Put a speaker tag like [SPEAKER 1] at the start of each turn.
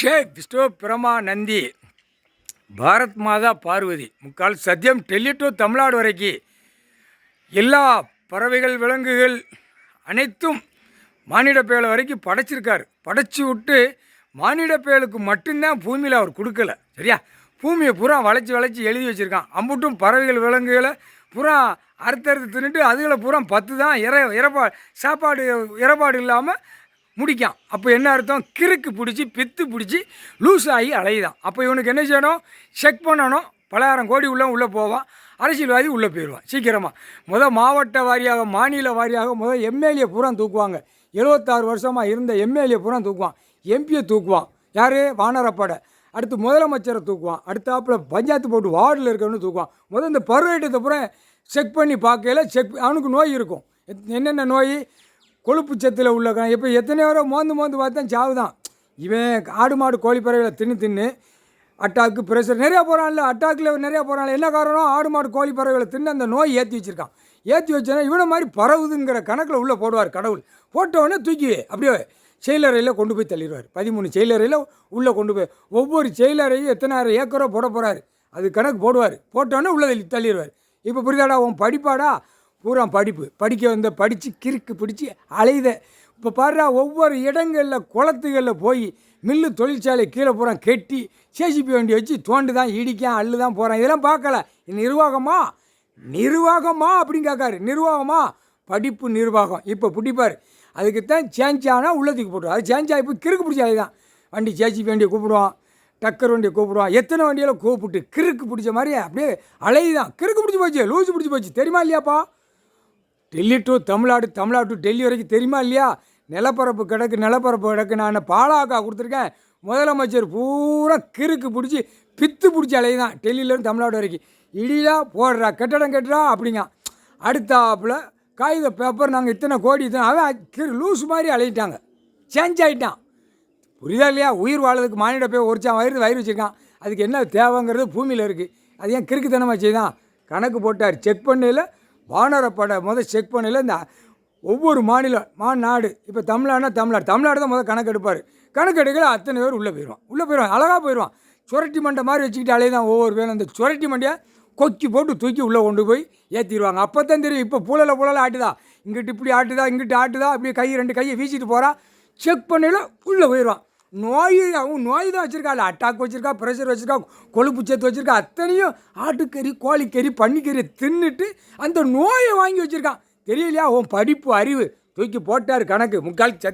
[SPEAKER 1] விஷ்ணு பிரமா நந்தி பாரத் மாதா பார்வதி முக்கால் சத்தியம் டெல்லி டு தமிழ்நாடு வரைக்கும் எல்லா பறவைகள் விலங்குகள் அனைத்தும் மானிட பேழை வரைக்கும் படைச்சிருக்கார். படைச்சி விட்டு மானிட பேழுக்கு மட்டும்தான் பூமியில் அவர் கொடுக்கல. சரியா? பூமியை பூரா வளைச்சி எழுதி வச்சுருக்கான். அம்புட்டும் பறவைகள் விலங்குகளை பூரா அறுத்தறுத்து தின்னுட்டு அதுகளை பூரா 10 தான் இறப்பாடு இல்லாமல் முடிக்கான். அப்போ என்ன அர்த்தம்? கிறுக்கு பிடிச்சி பித்து பிடிச்சி லூஸ் ஆகி அலையுதான். அப்போ இவனுக்கு என்ன செய்யணும்? செக் பண்ணணும். 10,000 கோடி உள்ளே போவான். அரசியல்வாதி உள்ளே போயிடுவான் சீக்கிரமாக. மாவட்ட வாரியாக மாநில வாரியாக எம்எல்ஏ பூரா தூக்குவாங்க. 76 வருஷமாக இருந்த எம்எல்ஏ பூரா தூக்குவான். எம்பியை தூக்குவான். யார்? வானரப்படை. அடுத்து முதலமைச்சரை தூக்குவான். அடுத்தாப்பில் பஞ்சாயத்து போட்டு வார்டில் இருக்கிறவனு தூக்குவான். இந்த பருவட்டத்தை பூரா செக் பண்ணி பார்க்கல. அவனுக்கு நோய் இருக்கும். என்னென்ன நோய்? கொழுப்பு சத்தில் உள்ள இப்போ எத்தனை பேரோ மோந்து பார்த்தா சாவுதான். இவன் ஆடு மாடு கோழி பறவைகளை தின்னு அட்டாக்கு ப்ரெஷர் நிறையா போகிறான்ல. அட்டாக்கில் நிறையா போகிறான்ல. என்ன காரணம்? ஆடு மாடு கோழி பறவைகளை தின்னு அந்த நோய் ஏற்றி வச்சுருக்கான். ஏற்றி வச்சோன்னா இவனை மாதிரி பரவுதுங்கிற கணக்கில் உள்ளே போடுவார் கடவுள். போட்டவொடனே தூக்கி அப்படியே செயலறையில் கொண்டு போய் தள்ளிடுவார். 13 செயலறையில் உள்ளே கொண்டு போய் ஒவ்வொரு செயலறையும் எத்தனாயிரம் ஏக்கரோ போட போகிறாரு. அது கணக்கு போடுவார். போட்டோன்னே உள்ளே தள்ளிடுவார். இப்போ புரியுதாடா? உன் படிப்பாடா? பூரா படிக்க படித்து கிறுக்கு பிடிச்சி அலையுத. இப்போ பாடுறா, ஒவ்வொரு இடங்களில் குளத்துகளில் போய் மில்லு தொழிற்சாலை கீழே பூரா கெட்டி சேசிபி வண்டி வச்சு தோண்டு தான் இடிக்கான் அள்ளு தான் போகிறான். இதெல்லாம் பார்க்கல. நிர்வாகமா அப்படின்னு கேட்காரு. நிர்வாகமா? படிப்பு நிர்வாகம். இப்போ பிடிப்பார். அதுக்குத்தான் சேஞ்ச் ஆனால் உள்ளத்துக்கு போட்டுருவோம். அது சேஞ்ச் ஆகி போய் கிறுக்கு பிடிச்ச அதுதான். வண்டி சேசிபி வண்டியை கூப்பிடுவான், டக்கர் வண்டியை கூப்பிடுவான். எத்தனை வண்டியில் கூப்பிட்டு கிறுக்கு பிடிச்ச மாதிரி அப்படியே அலையுதான். கிறுக்கு பிடிச்சி போச்சு, லூசு பிடிச்சி போச்சு. தெரியுமா இல்லையாப்பா? டெல்லி டு தமிழ்நாடு, தமிழ்நாடு டு டெல்லி வரைக்கும் தெரியுமா இல்லையா? நிலப்பரப்பு கிடக்கு. நான் பாலாக்கா கொடுத்துருக்கேன். முதலமைச்சர் பூரா கிறுக்கு பிடிச்சி பித்து பிடிச்சி அலையுதான். டெல்லியிலேருந்து தமிழ்நாடு வரைக்கும் இடியா போடுறா, கட்டடம் கட்டுறா அப்படிங்க. அடுத்தாப்பில் காகித பேப்பர் நாங்கள் இத்தனை கோடி அவன் லூஸ் மாதிரி அலையிட்டாங்க. சேஞ்ச் ஆகிட்டான். புரியுதா இல்லையா? உயிர் வாழ்றதுக்கு மானிட போய் ஒருச்சான் வயிறு வச்சுருக்கான். அதுக்கு என்ன தேவைங்கிறது பூமியில் இருக்குது. அது ஏன் கிறுக்குத்தனமாக செய்தான்? கணக்கு போட்டார். செக் பண்ணையில் வானரப்படை செக் பண்ணையில் இந்த ஒவ்வொரு நாடு இப்போ தமிழ்நாடு தான் கணக்கு எடுப்பார். கணக்கு எடுக்கல அத்தனை பேர் உள்ளே போயிடுவான். அழகாக போயிடுவான். சுரட்டி மண்டை மாதிரி வச்சுக்கிட்டு அலைதான் ஒவ்வொரு பேரும். அந்த சுரட்டி மண்டையை கொக்கி போட்டு தூக்கி உள்ளே கொண்டு போய் ஏற்றிடுவாங்க. அப்போ தான் தெரியும். இப்போ புழல ஆட்டுதா, இங்கிட்டு இப்படி ஆட்டுதா, இங்கிட்டு ஆட்டுதா, அப்படியே 2 கையை வீசிட்டு போகிறா. செக் பண்ணையில் உள்ளே போயிடுவான். அவன் நோய் தான் வச்சுருக்கா. இல்லை அட்டாக் வச்சுருக்கா, ப்ரெஷர் வச்சுருக்கா, கொழுப்பு சத்து வச்சுருக்கா. அத்தனையும் ஆட்டுக்கறி, கோழிக்கறி, பன்னிக்கறி தின்னுட்டு அந்த நோயை வாங்கி வச்சுருக்கான். தெரியலையா? உன் படிப்பு அறிவு தூக்கி போட்டார் கணக்கு. முக்கால் சத்து